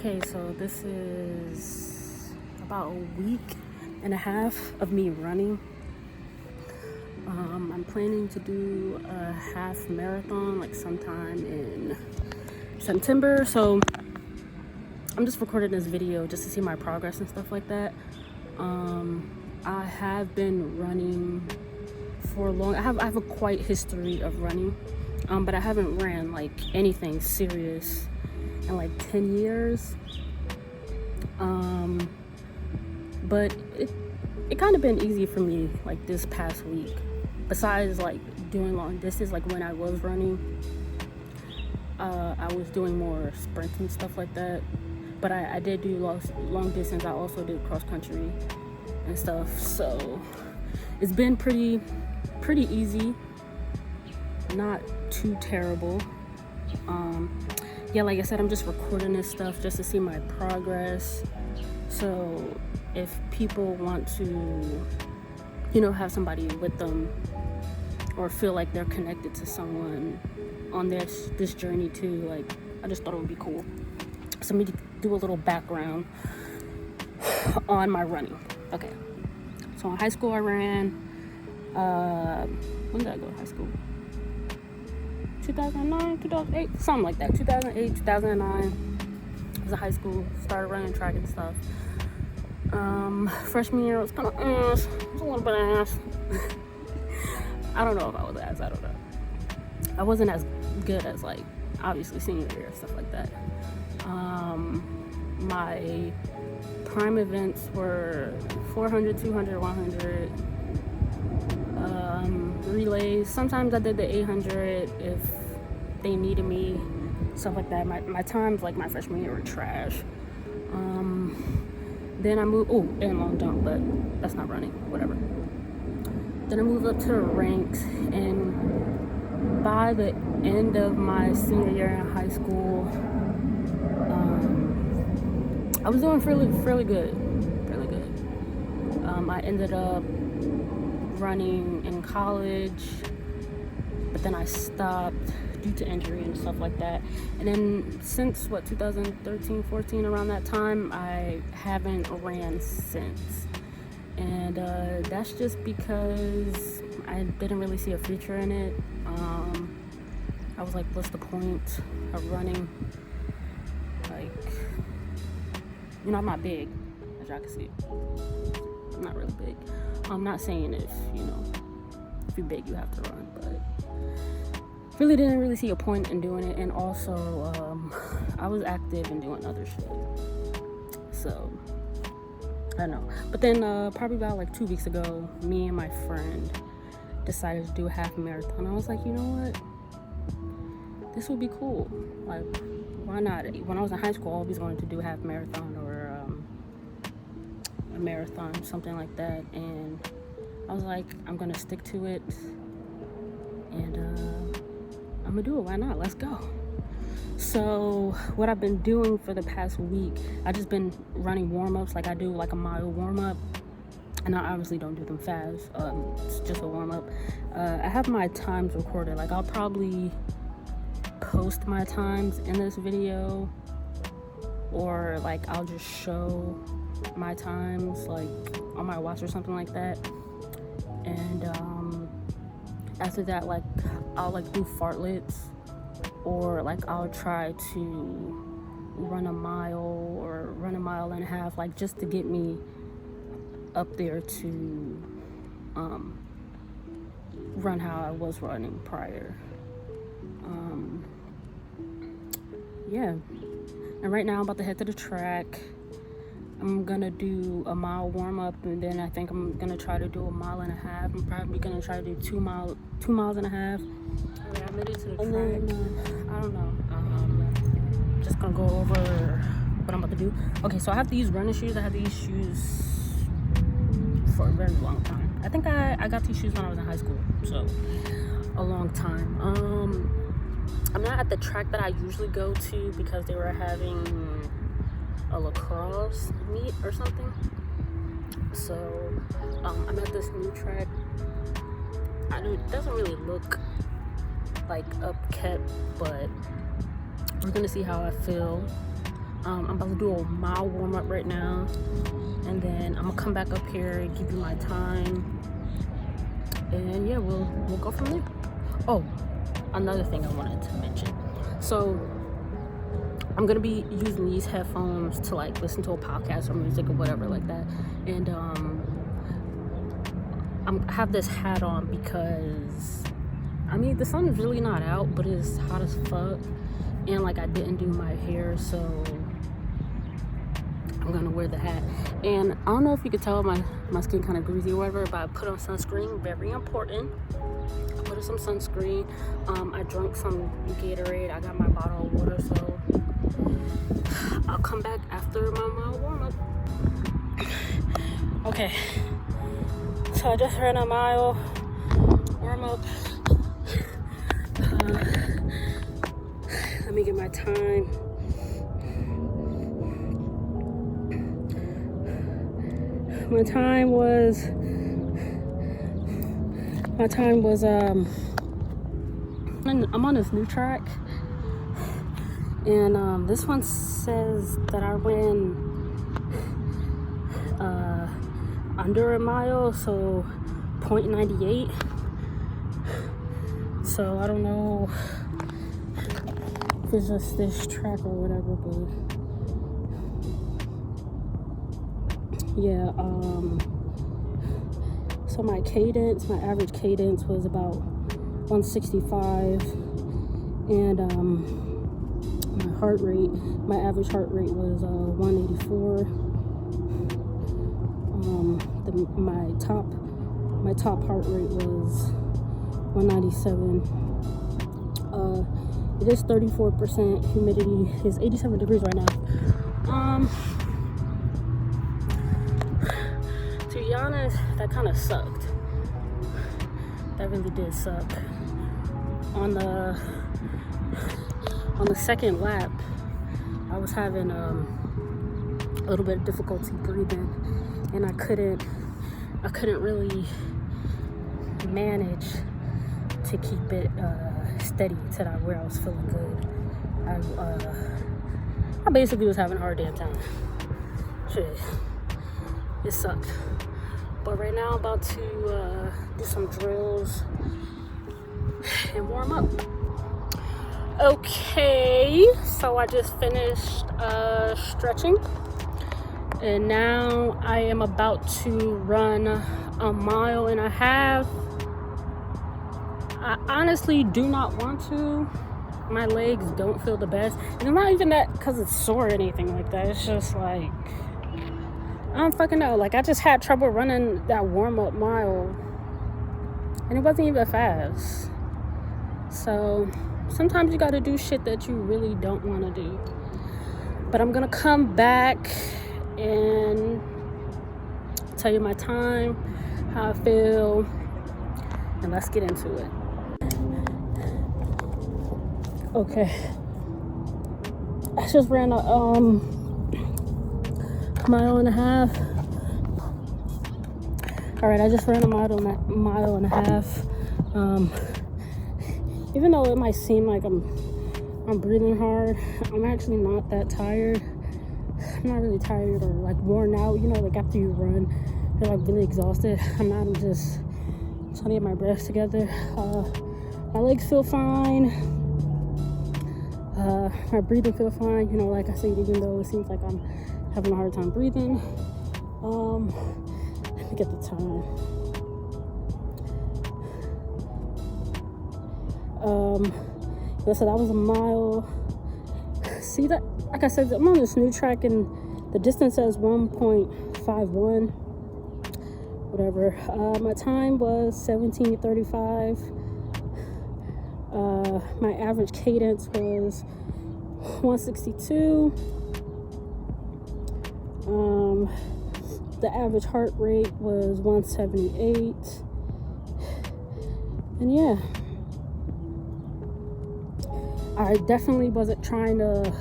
Okay, so this is about a week and a half of me running. I'm planning to do a half marathon like sometime in September. So I'm just recording this video just to see my progress and stuff like that. I have been running for long. I have a quite history of running, but I haven't ran like anything serious in like 10 years. But it kind of been easy for me like this past week, besides like doing long distance. Like when I was running, I was doing more sprints and stuff like that, but I did do long distance. I also did cross country and stuff, so it's been pretty easy, not too terrible. Yeah, like I said, I'm just recording this stuff just to see my progress. So if people want to, have somebody with them or feel like they're connected to someone on this journey too, like, I just thought it would be cool. So me to do a little background on my running. Okay. So in high school I ran, when did I go to high school? 2009, 2008, something like that. 2008, 2009. I was in high school, started running track and stuff. Freshman year, I was kind of ass. I was a little bit ass. I don't know if I was ass, I don't know. I wasn't as good as, like, obviously senior year and stuff like that. My prime events were 400, 200, 100. Relays. Sometimes I did the 800 if they needed me, stuff like that. My times like my freshman year were trash. Then I moved, and long jump, but that's not running, whatever. Then I moved up to the ranks, and by the end of my senior year in high school, I was doing fairly good. I ended up running in college, but then I stopped due to injury and stuff like that. And then since 2013, 14, around that time, I haven't ran since. And that's just because I didn't really see a future in it. I was like, what's the point of running? Like, I'm not big, as y'all can see. I'm not really big. I'm not saying if you're big you have to run, but really didn't really see a point in doing it. And also I was active and doing other shit, so I don't know. But then probably about like 2 weeks ago, me and my friend decided to do a half marathon. I was like, you know what, this would be cool, like, why not? When I was in high school, I always wanted to do a half marathon or a marathon, something like that, and I was like, I'm gonna stick to it, and I'm gonna do it. Why not? Let's go. So what I've been doing for the past week, I just been running warm-ups. Like I do like a mile warm-up, and I obviously don't do them fast. It's just a warm-up. I have my times recorded. Like I'll probably post my times in this video, or like I'll just show my times like on my watch or something like that. And after that, like I'll like do fartleks, or like I'll try to run a mile or run a mile and a half, like just to get me up there to run how I was running prior. Yeah, and right now I'm about to head to the track. I'm gonna do a mile warm-up, and then I think I'm gonna try to do a mile and a half. I'm probably gonna try to do 2 miles and a half. Okay, I made it to the track. Then, I don't know. Just gonna go over what I'm about to do. Okay, so I have to use running shoes. I had these shoes for a very long time. I think I got these shoes when I was in high school, so a long time. I'm not at the track that I usually go to because they were having a lacrosse meet or something, so I'm at this new track. It doesn't really look like upkept, but we're gonna see how I feel. I'm about to do a mile warm-up right now, and then I'm gonna come back up here and give you my time, and yeah, we'll go from there. Oh, another thing I wanted to mention. So I'm gonna be using these headphones to like listen to a podcast or music or whatever like that, and I have this hat on because I mean the sun is really not out, but it's hot as fuck, and like I didn't do my hair, so I'm gonna wear the hat. And I don't know if you could tell my skin kind of greasy or whatever, but I put on sunscreen, very important. I put on some sunscreen. I drank some Gatorade. I got my bottle of water, so I'll come back after my mile warm-up. Okay, so I just ran a mile warm-up. Let me get my time. My time was I'm on this new track, and this one says that I ran under a mile, so 0.98. So I don't know if it's just this track or whatever, but yeah, so my average cadence was about 165, and my average heart rate was 184. My top heart rate was 197. It is 34% humidity. It's 87 degrees right now. To be honest, that kind of sucked. That really did suck. On the second lap, I was having a little bit of difficulty breathing, and I couldn't really manage to keep it steady to where I was feeling good. I basically was having a hard damn time. Shit, it sucked. But right now I'm about to do some drills and warm up. Okay, so I just finished stretching, and now I am about to run a mile and a half. I honestly do not want to. My legs don't feel the best, and it's not even that because it's sore or anything like that. It's just like, I don't fucking know. Like, I just had trouble running that warm-up mile, and it wasn't even fast. So sometimes you gotta do shit that you really don't want to do. But I'm gonna come back and tell you my time, how I feel, and let's get into it. Okay, I just ran a mile and a half. All right, I just ran a mile and a half. Even though it might seem like I'm breathing hard, I'm actually not that tired. I'm not really tired or like worn out. You know, like after you run, you're like really exhausted. I'm not. I'm just trying to get my breath together. My legs feel fine. My breathing feel fine. You know, like I said, even though it seems like I'm having a hard time breathing. Let me get the time. So that was a mile. See that? Like I said, I'm on this new track, and the distance says 1.51. Whatever. My time was 17:35. My average cadence was 162. The average heart rate was 178. And yeah, I definitely wasn't trying to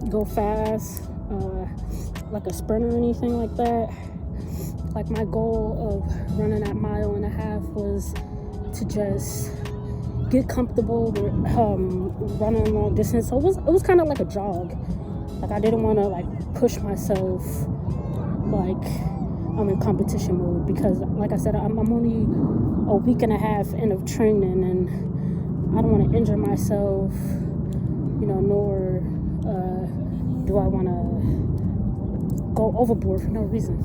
go fast, like a sprint or anything like that. Like, my goal of running that mile and a half was to just get comfortable with running a long distance. So it was kind of like a jog. Like, I didn't want to like push myself like I'm in competition mode, because like I said, I'm only a week and a half in of training, and I don't want to injure myself, you know, nor do I want to go overboard for no reason.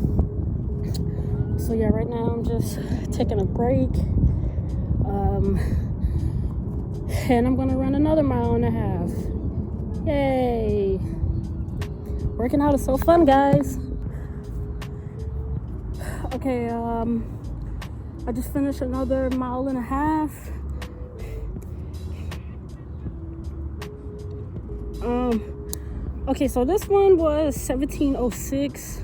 So yeah, right now I'm just taking a break, and I'm gonna run another 1.5 miles. Yay! Working out is so fun, guys. Okay, I just finished another 1.5 miles. Okay, so this one was 17:06.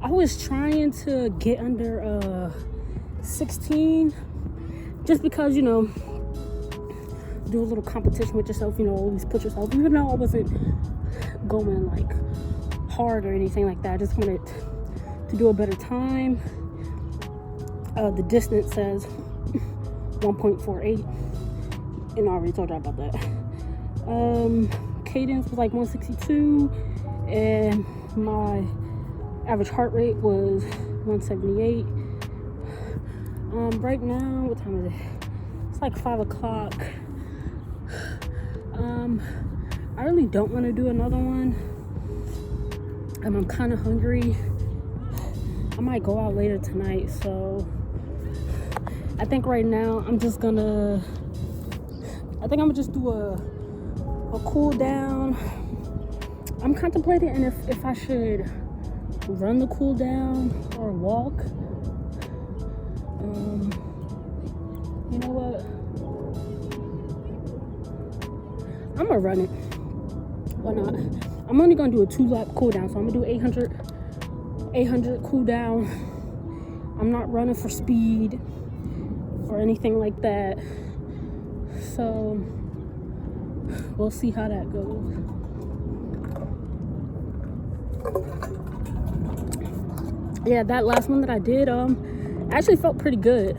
I was trying to get under 16, just because, you know, do a little competition with yourself, you know, always put yourself, even though I wasn't going like hard or anything like that. I just wanted to do a better time. The distance says 1.48, and I already told you about that. Cadence was like 162, and my average heart rate was 178. Right now, what time is it? It's like 5 o'clock. I really don't want to do another one. I'm kind of hungry. I might go out later tonight, so I think right now I'm just gonna just do a cool down. I'm contemplating if I should run the cool down or walk. You know what? I'm gonna run it. Why not? I'm only gonna do a 2-lap cool down, so I'm gonna do 800 cool down. I'm not running for speed or anything like that, so we'll see how that goes. Yeah, that last one that I did actually felt pretty good.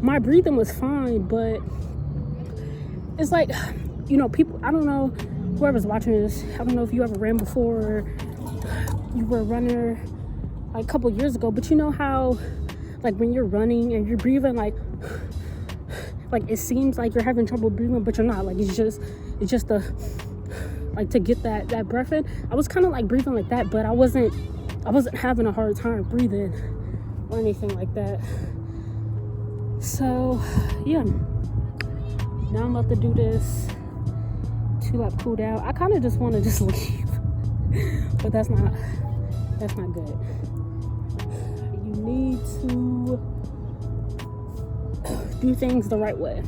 My breathing was fine, but it's like, you know, people, I don't know, whoever's watching this, I don't know if you ever ran before or you were a runner like a couple years ago, but you know how like when you're running and you're breathing like it seems like you're having trouble breathing, but you're not. Like it's just like to get that breath in. I was kind of like breathing like that, but I wasn't having a hard time breathing or anything like that. So yeah, now I'm about to do this 2-lap cool down. I kind of just want to just leave, but that's not good. You need to do things the right way,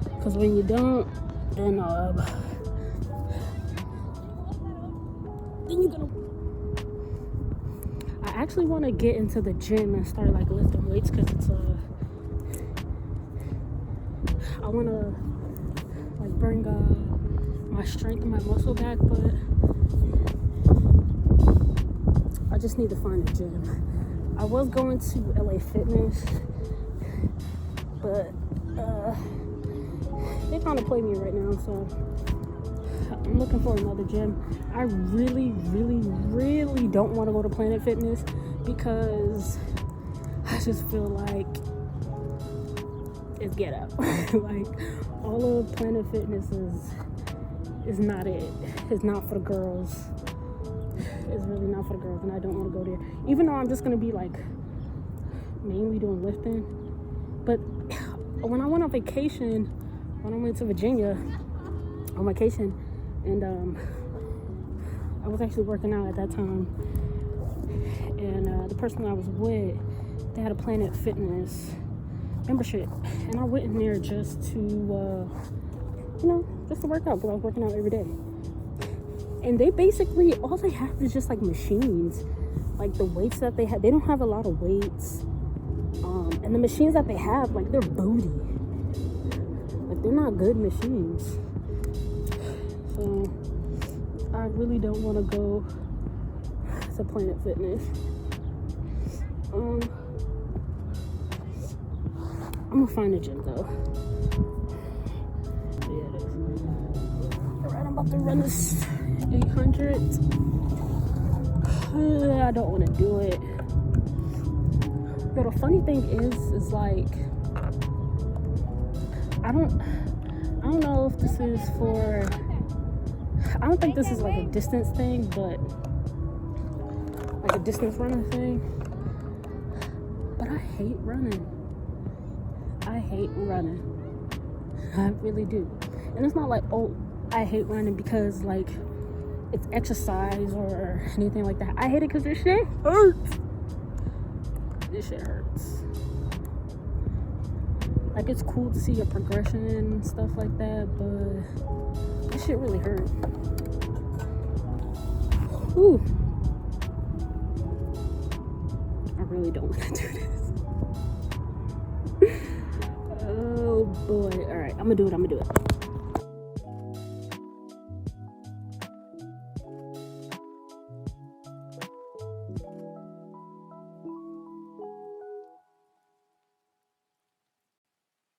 because when you don't, then you're gonna. I actually want to get into the gym and start like lifting weights, because it's I want to like bring my strength and my muscle back, but I just need to find a gym. I was going to LA Fitness, but they're trying to play me right now, so I'm looking for another gym. I really, really, really don't want to go to Planet Fitness, because I just feel like it's ghetto. Like all of Planet Fitness is not it. It's not for the girls. It's really not for the girls, and I don't want to go there. Even though I'm just gonna be like mainly doing lifting. But when I went on vacation, when I went to Virginia on vacation, and I was actually working out at that time, and the person I was with, they had a Planet Fitness membership, and I went in there just to just to work out, because I was working out every day. And they basically, all they have is just like machines. Like the weights that they have, they don't have a lot of weights, and the machines that they have, like, they're booty. Like, they're not good machines. So I really don't want to go to Planet Fitness. I'm gonna find a gym though. about to run this 800. I don't want to do it. But the funny thing is like, I don't know if this is for, I don't think this is like a distance thing, but like a distance running thing. But I hate running. I hate running. I really do. And it's not like, oh, I hate running because like it's exercise or anything like that. I hate it because this shit hurts. This shit hurts. Like, it's cool to see your progression and stuff like that, but this shit really hurt. Whew. I really don't want to do this. Oh boy. Alright, I'm gonna do it.